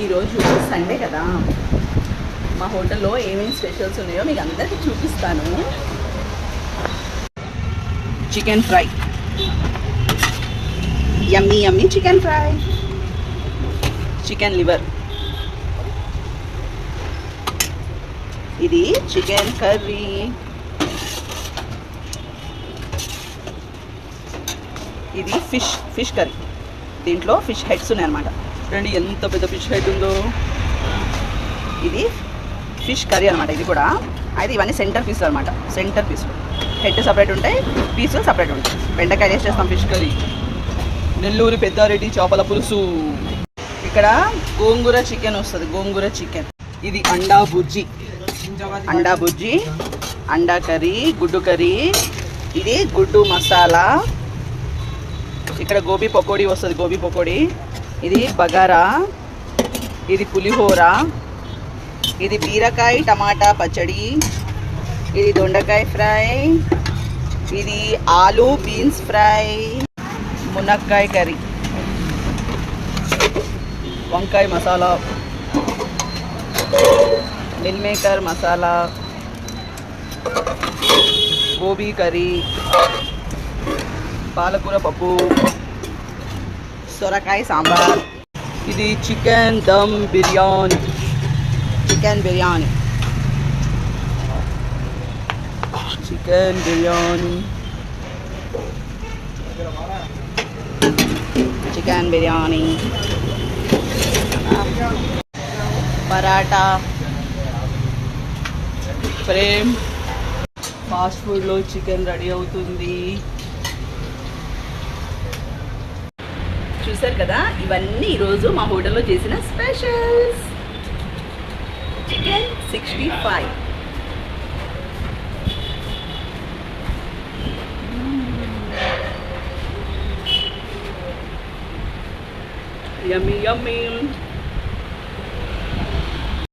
ఈరోజు సండే కదా, మా హోటల్లో ఏమేమి స్పెషల్స్ ఉన్నాయో మీకు అందరికీ చూపిస్తాను. Chicken fry, yummy yummy chicken fry, chicken liver, ఇది చికెన్ కర్రీ, ఇది ఫిష్ కర్రీ. దీంట్లో ఫిష్ హెడ్స్ ఉన్నాయన్నమాట. చూడండి ఎంత పెద్ద ఫిష్ హెడ్ ఉందో. ఇది ఫిష్ కర్రీ అనమాట. ఇది కూడా అయితే ఇవన్నీ సెంటర్ పీసులు అనమాట. సెంటర్ పీసులు, హెడ్ సపరేట్ ఉంటాయి, పీసులు సపరేట్ ఉంటాయి. బెండకాయ వేసి చేస్తాం ఫిష్ కర్రీ. నెల్లూరు పెద్దారెడ్డి చేపల పులుసు. ఇక్కడ గోంగూర చికెన్ వస్తుంది, గోంగూర చికెన్. ఇది అండా బుజ్జి, అండా కర్రీ, గుడ్డు కర్రీ. ఇది గుడ్డు మసాలా. ఇక్కడ గోబీ పకోడీ వస్తుంది, గోబీ పకోడీ. ఇది బగారా, ఇది పులిహోర, ఇది బీరకాయ టమాటా పచ్చడి, ఇది దొండకాయ ఫ్రై, ఇది ఆలు బీన్స్ ఫ్రై, మునక్కాయ కర్రీ, వంకాయ masala, meal maker masala, gobi curry, పాలకూర పప్పు, సొరకాయ సాంబార్. ఇది chicken dum biryani, chicken biryani, chicken biryani, chicken biryani, paratha. Frame fast ఫుడ్లో చికెన్ రెడీ అవుతుంది. చూసారు కదా, ఇవన్నీ ఈరోజు మా హోటల్లో చేసిన స్పెషల్స్. చికెన్ 65, యమ్మీ యమ్మీ.